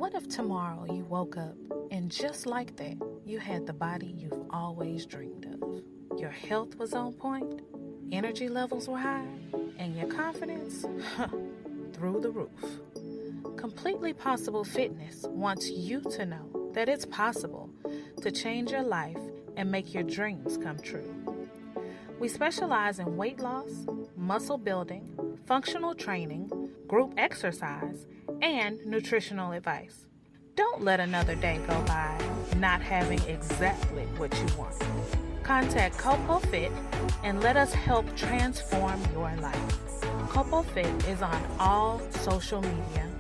What if tomorrow you woke up and just like that, you had the body you've always dreamed of? Your health was on point, energy levels were high, and your confidence, through the roof. Completely Possible Fitness wants you to know that it's possible to change your life and make your dreams come true. We specialize in weight loss, muscle building, functional training, group exercise, and nutritional advice. Don't let another day go by not having exactly what you want. Contact Coco Fit and let us help transform your life. Coco Fit is on all social media.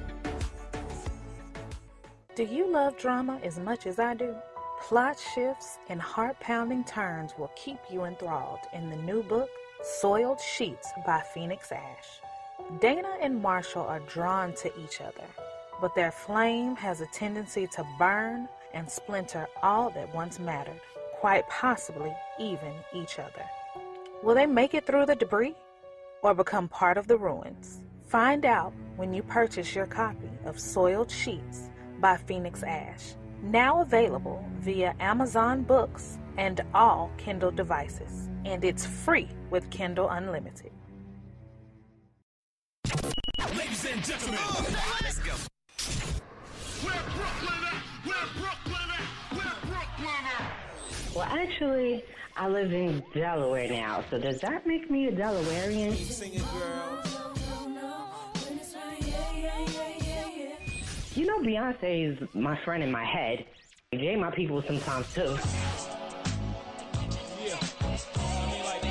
Do you love drama as much as I do? Plot shifts and heart-pounding turns will keep you enthralled in the new book, Soiled Sheets by Phoenix Ash. Dana and Marshall are drawn to each other, but their flame has a tendency to burn and splinter all that once mattered, quite possibly even each other. Will they make it through the debris or become part of the ruins? Find out when you purchase your copy of Soiled Sheets by Phoenix Ash. Now available via Amazon Books and all Kindle devices. And it's free with Kindle Unlimited. Ladies and gentlemen, let's go. Where Brooklyn at? Where Brooklyn at? Where Brooklyn at? Well, actually, I live in Delaware now, so does that make me a Delawarean? Sing it, girl. You know, Beyonce is my friend in my head. Jay my people sometimes, too. Yeah. I mean, like,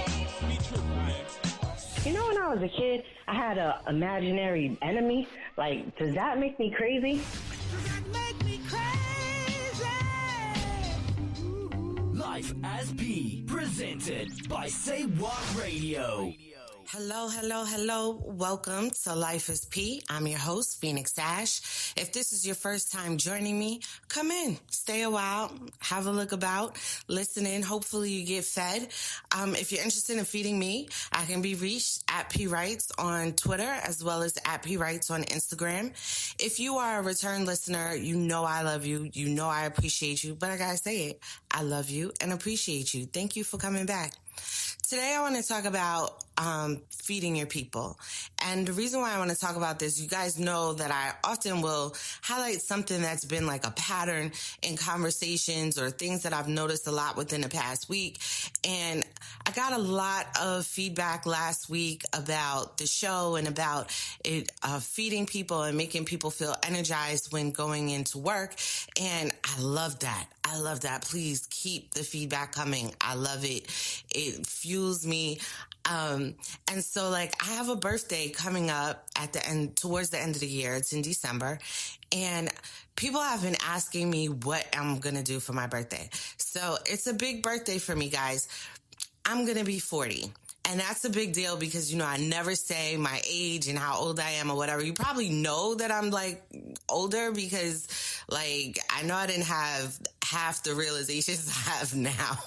be true, man. You know, when I was a kid, I had an imaginary enemy. Like, does that make me crazy? Life as P, presented by Say What Radio. Hello. Welcome to Life is P. I'm your host, Phoenix Ash. If this is your first time joining me, come in, stay a while, have a look about, listen in. Hopefully you get fed. If you're interested in feeding me, I can be reached at P Wrights on Twitter as well as at P Wrights on Instagram. If you are a return listener, you know I love you. You know I appreciate you, but I gotta say it. I love you and appreciate you. Thank you for coming back. Today I want to talk about feeding your people. And the reason why I want to talk about this, you guys know that I often will highlight something that's been like a pattern in conversations or things that I've noticed a lot within the past week. And I got a lot of feedback last week about the show and about it feeding people and making people feel energized when going into work. And I love that. Please keep the feedback coming. I love it. It fuels me. And so like I have a birthday coming up at the end, towards the end of the year. It's in December. And people have been asking me what I'm going to do for my birthday. So it's a big birthday for me, guys. I'm going to be 40. And that's a big deal because, you know, I never say my age and how old I am or whatever. You probably know that I'm like older because like I know I didn't have half the realizations I have now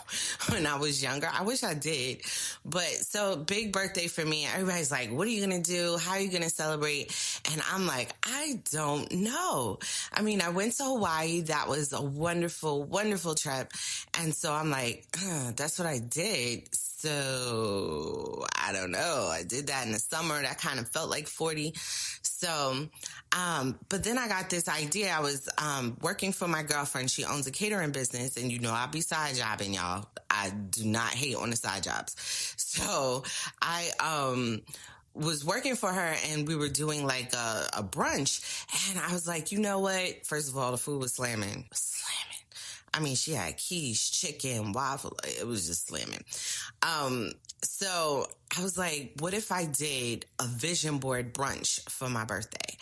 when I was younger. I wish I did. But so big birthday for me. Everybody's like, what are you going to do? How are you going to celebrate? And I'm like, I don't know. I mean, I went to Hawaii. That was a wonderful, wonderful trip. And so I'm like, that's what I did. So I don't know. I did that in the summer. That kind of felt like 40. So, but then I got this idea. I was working for my girlfriend. She owns a catering business, and you know I be side jobbing, y'all. I do not hate on the side jobs. So I was working for her, and we were doing like a brunch, and I was like, you know what? First of all, the food was slamming. I mean, she had quiche, chicken, waffle. It was just slamming. So I was like, what if I did a vision board brunch for my birthday?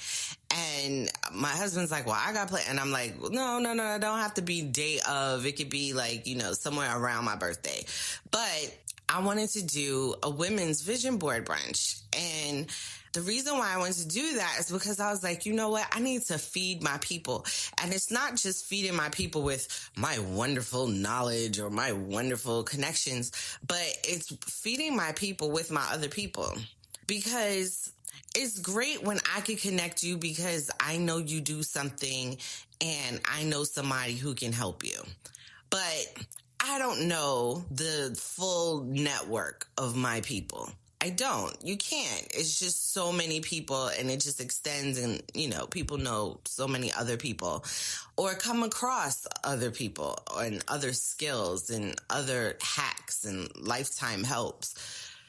And my husband's like, well, I got play. And I'm like, no, it don't have to be day of. It could be like, you know, somewhere around my birthday. But I wanted to do a women's vision board brunch. And the reason why I wanted to do that is because I was like, you know what? I need to feed my people. And it's not just feeding my people with my wonderful knowledge or my wonderful connections, but it's feeding my people with my other people. Because It's great when I can connect you because I know you do something and I know somebody who can help you. But I don't know the full network of my people. I don't. You can't. It's just so many people and it just extends and, people know so many other people or come across other people and other skills and other hacks and lifetime helps.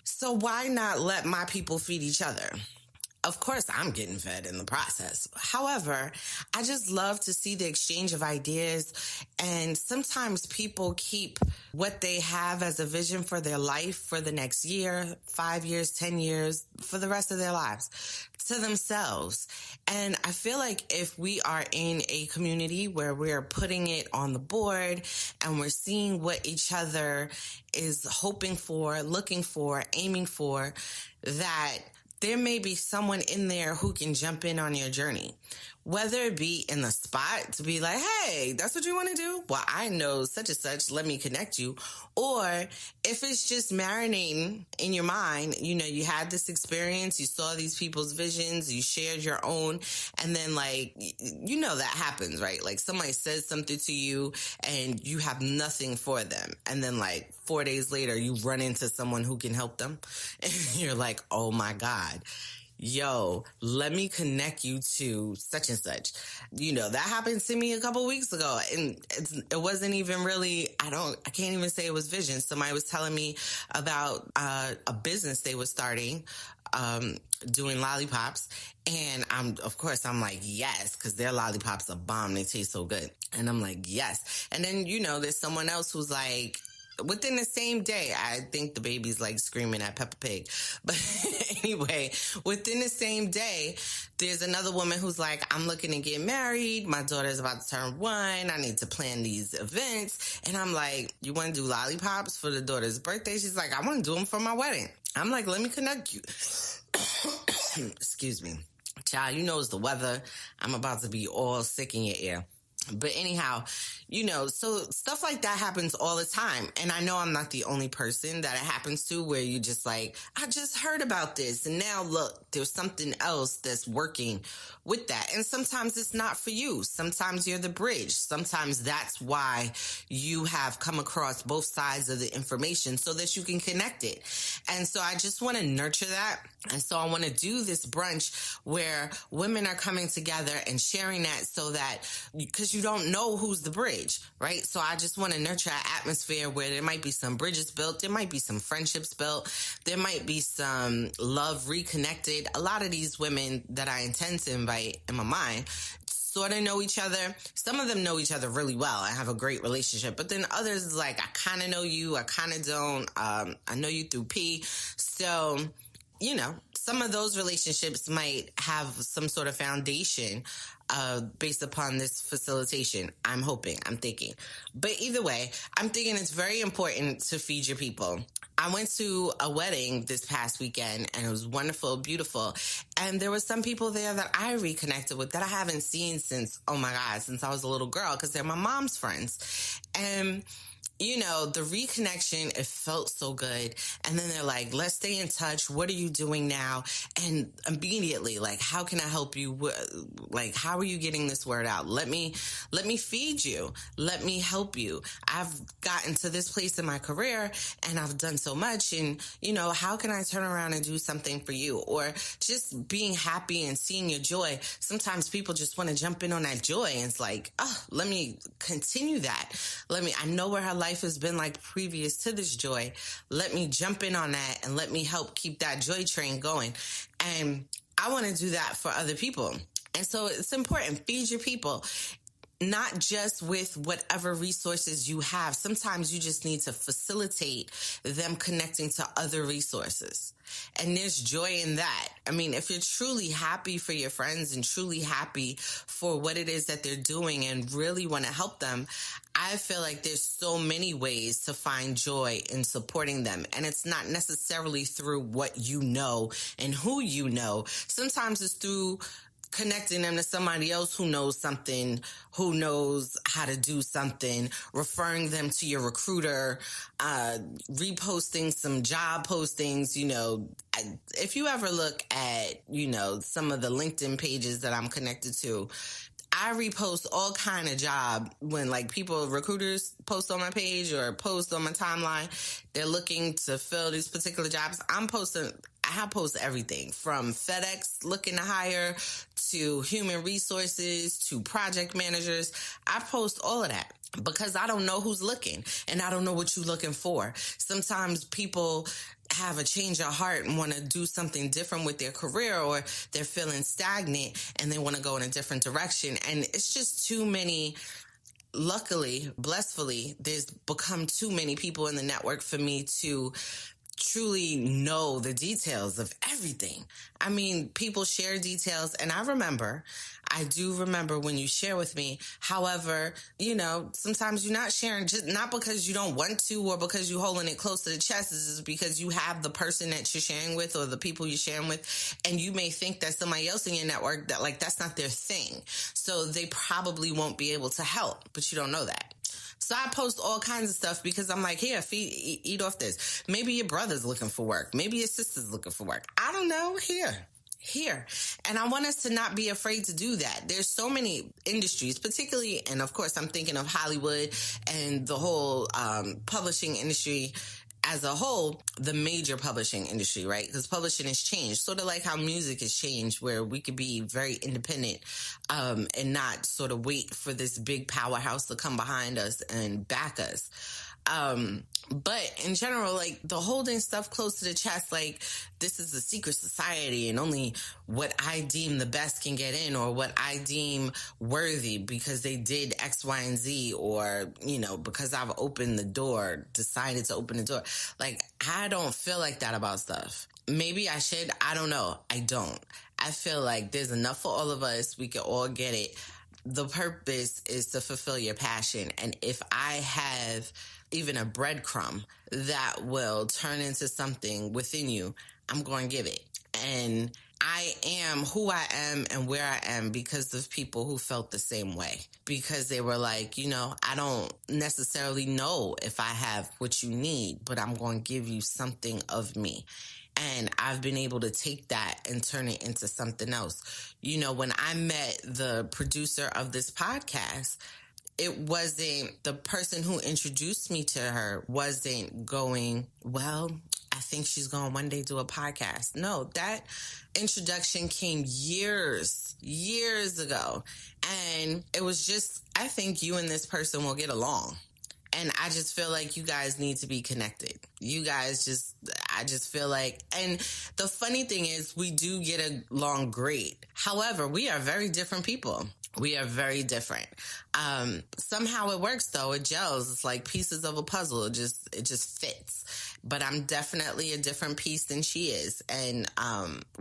So why not let my people feed each other? Of course, I'm getting fed in the process. However, I just love to see the exchange of ideas. And sometimes people keep what they have as a vision for their life for the next year, 5 years, 10 years, for the rest of their lives to themselves. And I feel like if we are in a community where we're putting it on the board and we're seeing what each other is hoping for, looking for, aiming for, that there may be someone in there who can jump in on your journey, whether it be in the spot to be like, hey, that's what you want to do? Well, I know such and such, let me connect you. Or if it's just marinating in your mind, you had this experience, you saw these people's visions, you shared your own, and then that happens, right? Like somebody says something to you and you have nothing for them. And then 4 days later, you run into someone who can help them. And you're like, oh my God. Yo, let me connect you to such and such. That happened to me a couple weeks ago and it wasn't even really, I can't even say it was vision. Somebody was telling me about a business they were starting, doing lollipops. And I'm like, yes, because their lollipops are bomb. They taste so good. And I'm like, yes. And then, there's someone else who's like, within the same day, I think the baby's screaming at Peppa Pig. But anyway, within the same day, there's another woman who's like, I'm looking to get married. My daughter's about to turn 1. I need to plan these events. And I'm like, you want to do lollipops for the daughter's birthday? She's like, I want to do them for my wedding. I'm like, let me connect you. Excuse me. Child, it's the weather. I'm about to be all sick in your ear. But anyhow, so stuff like that happens all the time. And I know I'm not the only person that it happens to where you just I just heard about this. And now look, there's something else that's working with that. And sometimes it's not for you. Sometimes you're the bridge. Sometimes that's why you have come across both sides of the information so that you can connect it. And so I just want to nurture that. And so I want to do this brunch where women are coming together and sharing that so that, because you don't know who's the bridge, right? So I just want to nurture an atmosphere where there might be some bridges built. There might be some friendships built. There might be some love reconnected. A lot of these women that I intend to invite in my mind sort of know each other. Some of them know each other really well and have a great relationship. But then others is I kind of know you. I kind of don't. I know you through P. So, some of those relationships might have some sort of foundation based upon this facilitation. I'm hoping, I'm thinking. But either way, I'm thinking it's very important to feed your people. I went to a wedding this past weekend and it was wonderful, beautiful. And there were some people there that I reconnected with that I haven't seen since I was a little girl, because they're my mom's friends. And the reconnection, it felt so good. And then they're like, let's stay in touch. What are you doing now? And immediately, how can I help you? How are you getting this word out? Let me feed you. Let me help you. I've gotten to this place in my career and I've done so much. And, how can I turn around and do something for you? Or just being happy and seeing your joy. Sometimes people just want to jump in on that joy. And it's like, oh, let me continue that. I know where her life has been previous to this joy. Let me jump in on that and let me help keep that joy train going. And I want to do that for other people. And so it's important. Feed your people. Not just with whatever resources you have. Sometimes you just need to facilitate them connecting to other resources. And there's joy in that. I mean, if you're truly happy for your friends and truly happy for what it is that they're doing and really want to help them, I feel like there's so many ways to find joy in supporting them. And it's not necessarily through what you know and who you know. Sometimes it's through connecting them to somebody else who knows something, who knows how to do something, referring them to your recruiter, reposting some job postings. If you ever look at, some of the LinkedIn pages that I'm connected to, I repost all kind of job when recruiters post on my page or post on my timeline. They're looking to fill these particular jobs. I post everything from FedEx looking to hire to human resources to project managers. I post all of that because I don't know who's looking and I don't know what you're looking for. Sometimes people have a change of heart and want to do something different with their career, or they're feeling stagnant and they want to go in a different direction. And it's just too many. Luckily, blissfully, there's become too many people in the network for me to truly know the details of everything. I mean, people share details, and I do remember when you share with me. However, sometimes you're not sharing, just not because you don't want to or because you're holding it close to the chest. This is because you have the person that you're sharing with or the people you're sharing with, and you may think that somebody else in your network that that's not their thing. So they probably won't be able to help, but you don't know that. So I post all kinds of stuff because I'm like, here, eat off this. Maybe your brother's looking for work. Maybe your sister's looking for work. I don't know. Here. And I want us to not be afraid to do that. There's so many industries, particularly, and of course I'm thinking of Hollywood and the whole publishing industry as a whole, the major publishing industry, right? Because publishing has changed, sort of like how music has changed, where we could be very independent and not sort of wait for this big powerhouse to come behind us and back us. But in general, the holding stuff close to the chest, this is a secret society and only what I deem the best can get in, or what I deem worthy because they did X, Y, and Z, or, because I've opened the door, decided to open the door. I don't feel like that about stuff. Maybe I should. I don't know. I don't. I feel like there's enough for all of us. We can all get it. The purpose is to fulfill your passion. And if I have even a breadcrumb that will turn into something within you, I'm going to give it. And I am who I am and where I am because of people who felt the same way. Because they were like, I don't necessarily know if I have what you need, but I'm going to give you something of me. And I've been able to take that and turn it into something else. When I met the producer of this podcast, it wasn't, the person who introduced me to her wasn't going, well, I think she's going to one day do a podcast. No, that introduction came years ago. And it was just, I think you and this person will get along. And I just feel like you guys need to be connected. I just feel like, and the funny thing is we do get along great. However, we are very different people. We are very different. Somehow it works though. It gels. It's like pieces of a puzzle. It just fits. But I'm definitely a different piece than she is. And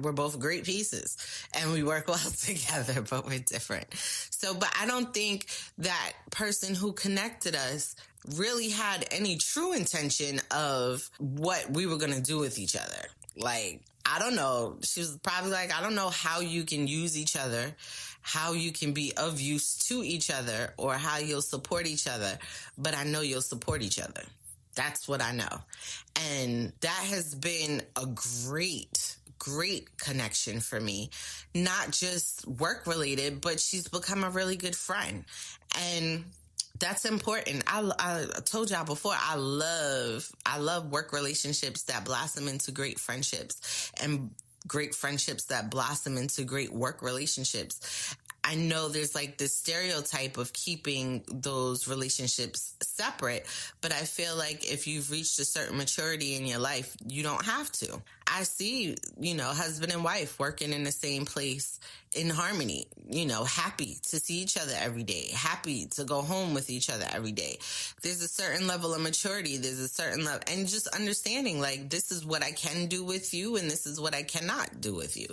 we're both great pieces. And we work well together, but we're different. So, but I don't think that person who connected us really had any true intention of what we were going to do with each other. I don't know. She was probably like, I don't know how you can use each other, how you can be of use to each other, or how you'll support each other. But I know you'll support each other. That's what I know. And that has been a great connection for me. Not just work related, but she's become a really good friend. And that's important. I told y'all before, I love work relationships that blossom into great friendships, and great friendships that blossom into great work relationships. I know there's this stereotype of keeping those relationships separate, but I feel like if you've reached a certain maturity in your life, you don't have to. I see, husband and wife working in the same place in harmony, happy to see each other every day, happy to go home with each other every day. There's a certain level of maturity. There's a certain level, and just understanding this is what I can do with you and this is what I cannot do with you.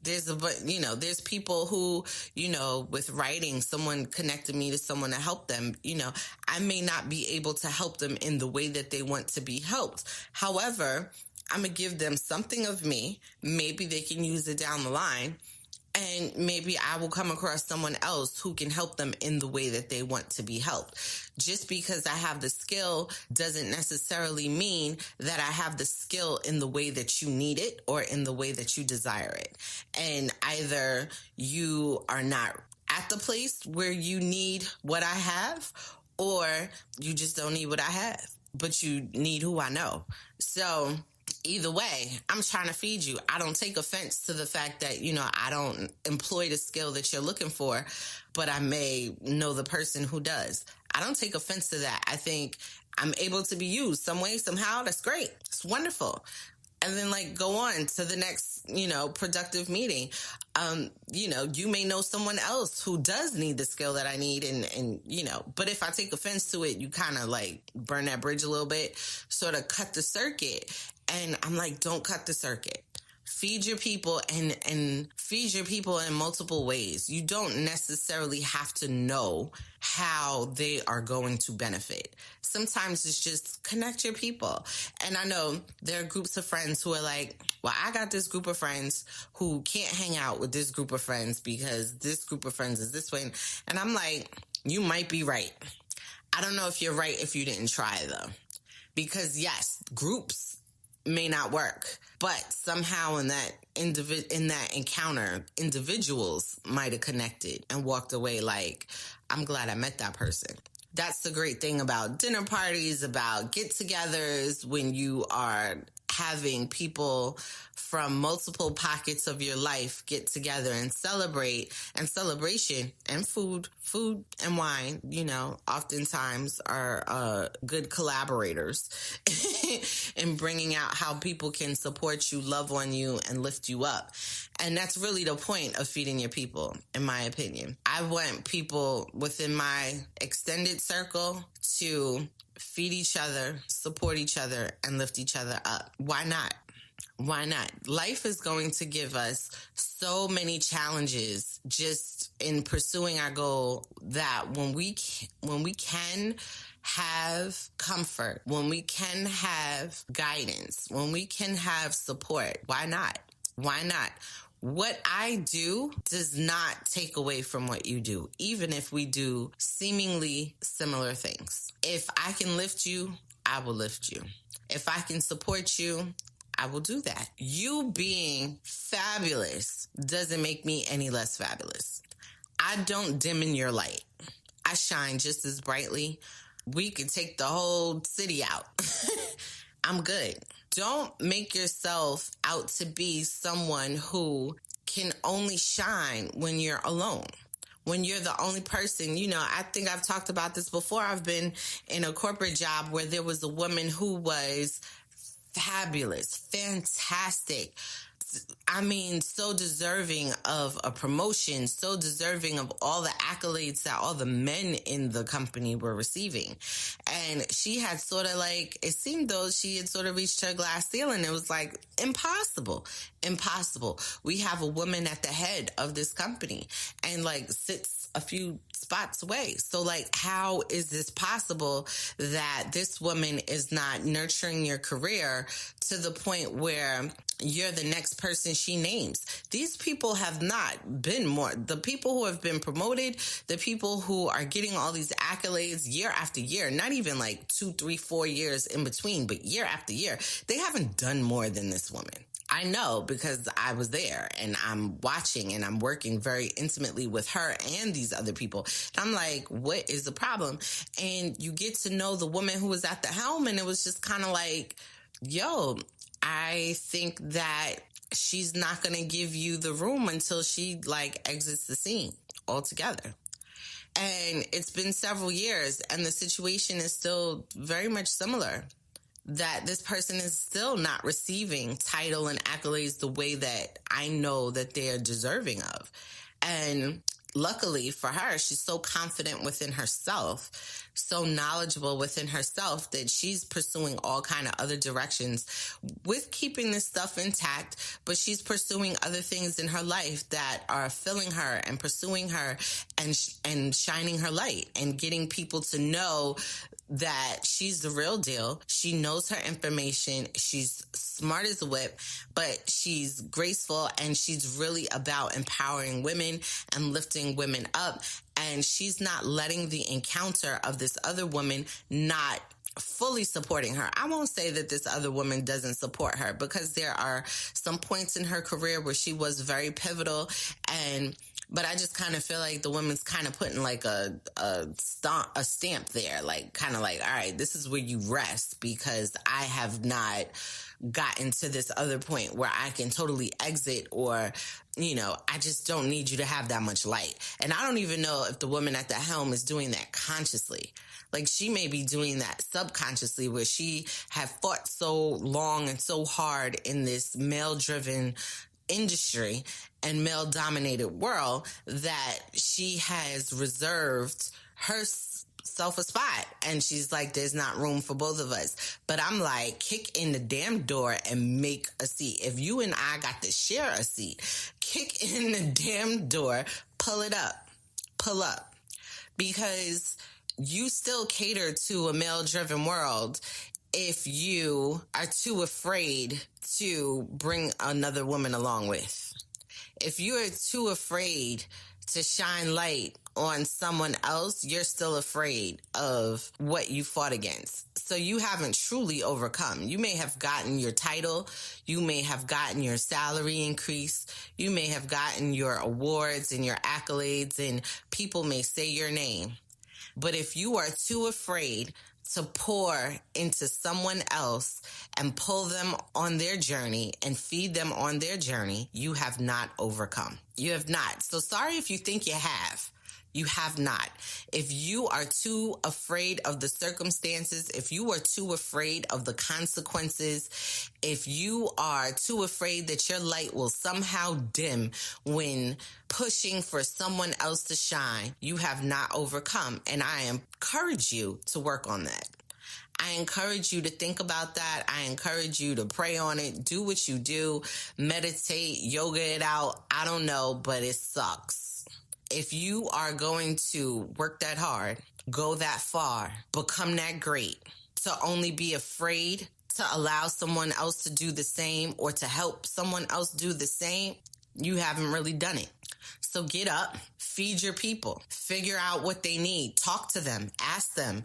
There's people who, with writing, someone connected me to someone to help them. I may not be able to help them in the way that they want to be helped. However, I'm going to give them something of me. Maybe they can use it down the line. And maybe I will come across someone else who can help them in the way that they want to be helped. Just because I have the skill doesn't necessarily mean that I have the skill in the way that you need it or in the way that you desire it. And either you are not at the place where you need what I have, or you just don't need what I have, but you need who I know. So either way, I'm trying to feed you. I don't take offense to the fact that, I don't employ the skill that you're looking for, but I may know the person who does. I don't take offense to that. I think I'm able to be used some way, somehow. That's great. It's wonderful. And then go on to the next, productive meeting. You may know someone else who does need the skill that I need. And but if I take offense to it, you kind of burn that bridge a little bit, sort of cut the circuit. And I'm like, don't cut the circuit. Feed your people and feed your people in multiple ways. You don't necessarily have to know how they are going to benefit. Sometimes it's just connect your people. And I know there are groups of friends who are like, well, I got this group of friends who can't hang out with this group of friends because this group of friends is this way. And I'm like, you might be right. I don't know if you're right if you didn't try though. Because yes, groups may not work, but somehow in that encounter, individuals might have connected and walked away like, I'm glad I met that person. That's the great thing about dinner parties, about get-togethers, when you are having people from multiple pockets of your life get together and celebrate, and celebration and food and wine, oftentimes are good collaborators in bringing out how people can support you, love on you, and lift you up. And that's really the point of feeding your people, in my opinion. I want people within my extended circle to feed each other, support each other, and lift each other up. Why not? Why not? Life is going to give us so many challenges just in pursuing our goal that when we can have comfort, when we can have guidance, when we can have support, why not? Why not? What I do does not take away from what you do, even if we do seemingly similar things. If I can lift you, I will lift you. If I can support you, I will do that. You being fabulous doesn't make me any less fabulous. I don't dim in your light. I shine just as brightly. We could take the whole city out. I'm good. Don't make yourself out to be someone who can only shine when you're alone. When you're the only person, I think I've talked about this before. I've been in a corporate job where there was a woman who was fabulous, fantastic. I mean, so deserving of a promotion, so deserving of all the accolades that all the men in the company were receiving. And she had sort of it seemed though she had sort of reached her glass ceiling. It was impossible. We have a woman at the head of this company and sits a few spots away. So how is this possible that this woman is not nurturing your career to the point where you're the next person she names? These people have not been more. The people who have been promoted, the people who are getting all these accolades year after year, not even 2, 3, 4 years in between, but year after year, they haven't done more than this woman. I know because I was there and I'm watching and I'm working very intimately with her and these other people. And I'm like, what is the problem? And you get to know the woman who was at the helm, and it was just kind of yo, I think that she's not going to give you the room until she exits the scene altogether. And it's been several years and the situation is still very much similar, that this person is still not receiving title and accolades the way that I know that they are deserving of. And luckily for her, she's so confident within herself, so knowledgeable within herself that she's pursuing all kind of other directions with keeping this stuff intact, but she's pursuing other things in her life that are filling her and pursuing her and shining her light and getting people to know that she's the real deal. She knows her information. She's smart as a whip, but she's graceful, and she's really about empowering women and lifting women up. And she's not letting the encounter of this other woman not fully supporting her. I won't say that this other woman doesn't support her, because there are some points in her career where she was very pivotal, but I just kind of feel like the woman's kind of putting like a stamp there, like kind of like, all right, this is where you rest, because I have not gotten to this other point where I can totally exit, or, I just don't need you to have that much light. And I don't even know if the woman at the helm is doing that consciously. Like, she may be doing that subconsciously, where she have fought so long and so hard in this male-driven industry and male-dominated world that she has reserved herself a spot. And she's like, there's not room for both of us. But I'm like, kick in the damn door and make a seat. If you and I got to share a seat, kick in the damn door, pull up. Because you still cater to a male-driven world if you are too afraid to bring another woman along with. If you are too afraid to shine light on someone else, you're still afraid of what you fought against. So you haven't truly overcome. You may have gotten your title. You may have gotten your salary increase. You may have gotten your awards and your accolades, and people may say your name. But if you are too afraid to pour into someone else and pull them on their journey and feed them on their journey, you have not overcome. You have not. So sorry if you think you have. You have not. If you are too afraid of the circumstances, if you are too afraid of the consequences, if you are too afraid that your light will somehow dim when pushing for someone else to shine, you have not overcome. And I encourage you to work on that. I encourage you to think about that. I encourage you to pray on it. Do what you do. Meditate, yoga it out. I don't know, but it sucks. If you are going to work that hard, go that far, become that great, to only be afraid to allow someone else to do the same or to help someone else do the same, you haven't really done it. So get up, feed your people, figure out what they need, talk to them, ask them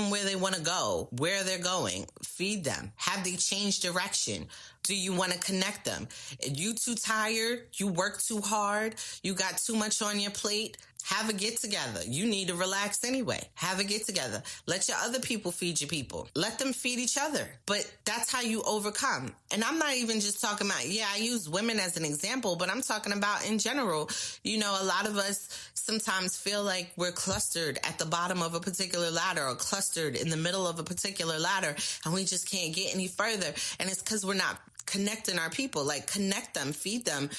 where they want to go, where they're going, feed them. Have they changed direction? Do you want to connect them? You too tired? You work too hard? You got too much on your plate? Have a get together. You need to relax anyway. Have a get together. Let your other people feed your people. Let them feed each other. But that's how you overcome. And I'm not even just talking about, I use women as an example, but I'm talking about in general. A lot of us sometimes feel like we're clustered at the bottom of a particular ladder or clustered in the middle of a particular ladder, and we just can't get any further. And it's because we're not connecting our people. Like, connect them, feed them,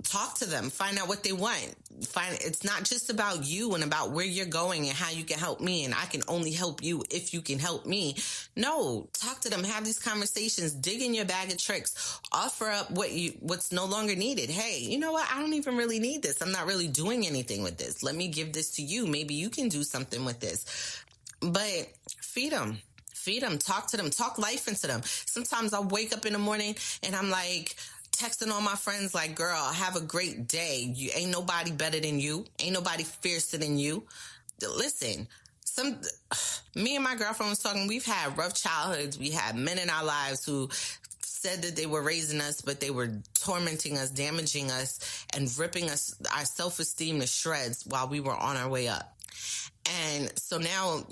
talk to them, find out what they want. It's not just about you and about where you're going and how you can help me, and I can only help you if you can help me. No, talk to them, have these conversations, dig in your bag of tricks, offer up what's no longer needed. Hey, you know what? I don't even really need this. I'm not really doing anything with this. Let me give this to you. Maybe you can do something with this. But feed them. Talk to them, talk life into them. Sometimes I'll wake up in the morning and I'm like, texting all my friends like, girl, have a great day. You ain't nobody better than you. Ain't nobody fiercer than you. Listen, me and my girlfriend was talking, we've had rough childhoods. We had men in our lives who said that they were raising us, but they were tormenting us, damaging us, and ripping our self-esteem to shreds while we were on our way up. And so now,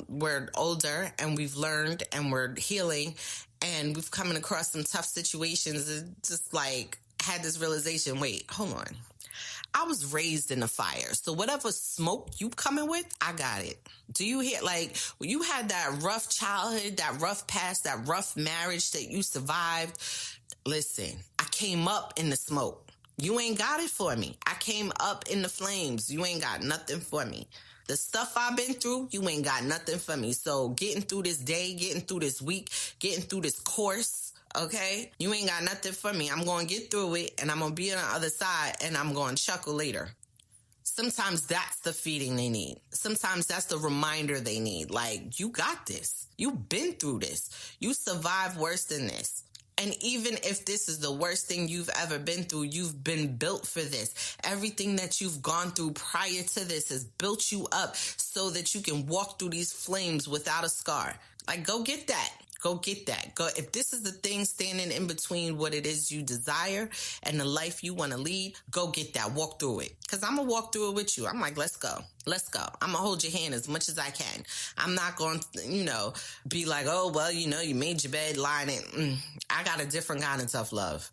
we're older and we've learned and we're healing and we've come across some tough situations. It's just like had this realization, wait, hold on. I was raised in a fire. So whatever smoke you coming with, I got it. Do you hear, like, when you had that rough childhood, that rough past, that rough marriage that you survived? Listen, I came up in the smoke. You ain't got it for me. I came up in the flames. You ain't got nothing for me. The stuff I've been through, you ain't got nothing for me. So getting through this day, getting through this week, getting through this course, okay? You ain't got nothing for me. I'm going to get through it, and I'm going to be on the other side, and I'm going to chuckle later. Sometimes that's the feeding they need. Sometimes that's the reminder they need. Like, you got this. You've been through this. You survived worse than this. And even if this is the worst thing you've ever been through, you've been built for this. Everything that you've gone through prior to this has built you up so that you can walk through these flames without a scar. Like, go get that. Go get that. Go. If this is the thing standing in between what it is you desire and the life you want to lead, go get that. Walk through it. Because I'm going to walk through it with you. I'm like, let's go. Let's go. I'm going to hold your hand as much as I can. I'm not going to, be like, oh, well, you made your bed, lying in. I got a different kind of tough love.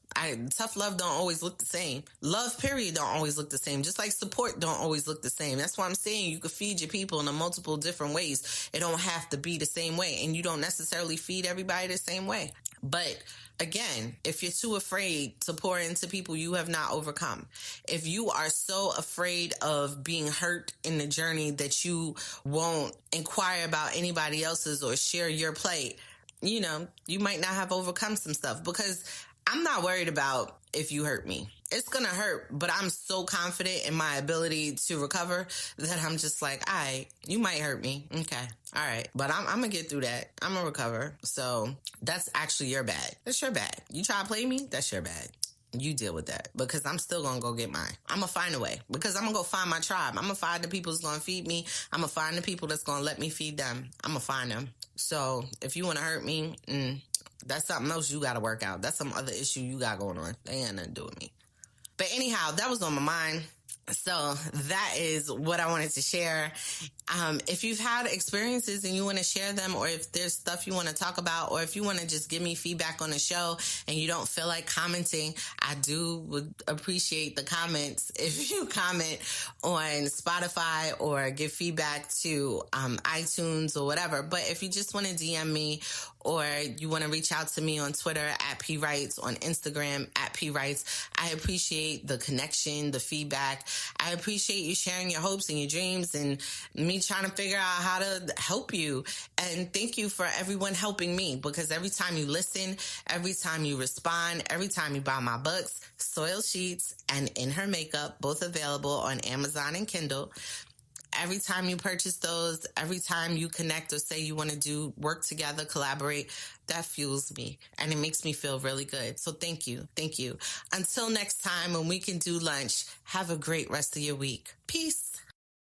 Tough love don't always look the same. Love, period, don't always look the same. Just like support don't always look the same. That's why I'm saying you could feed your people in a multiple different ways. It don't have to be the same way. And you don't necessarily feed everybody the same way. But again, if you're too afraid to pour into people you have not overcome, if you are so afraid of being hurt in the journey that you won't inquire about anybody else's or share your plight, you might not have overcome some stuff. Because I'm not worried about if you hurt me. It's going to hurt, but I'm so confident in my ability to recover that I'm just like, all right, you might hurt me. Okay. All right. But I'm going to get through that. I'm going to recover. So that's actually your bad. That's your bad. You try to play me? That's your bad. You deal with that, because I'm still going to go get mine. I'm going to find a way, because I'm going to go find my tribe. I'm going to find the people that's going to feed me. I'm going to find the people that's going to let me feed them. I'm going to find them. So if you want to hurt me, that's something else you got to work out. That's some other issue you got going on. They ain't got nothing to do with me. But anyhow, that was on my mind. So that is what I wanted to share. If you've had experiences and you want to share them, or if there's stuff you want to talk about, or if you want to just give me feedback on the show and you don't feel like commenting, I would appreciate the comments. If you comment on Spotify or give feedback to iTunes or whatever. But if you just want to DM me, or you want to reach out to me on Twitter at PWrites, on Instagram at PWrites, I appreciate the connection, the feedback. I appreciate you sharing your hopes and your dreams, and me trying to figure out how to help you. And thank you for everyone helping me, because every time you listen, every time you respond, every time you buy my books, Soil Sheets and In Her Makeup, both available on Amazon and Kindle. Every time you purchase those, every time you connect or say you want to do work together, collaborate, that fuels me and it makes me feel really good. So thank you. Thank you. Until next time when we can do lunch, have a great rest of your week. Peace.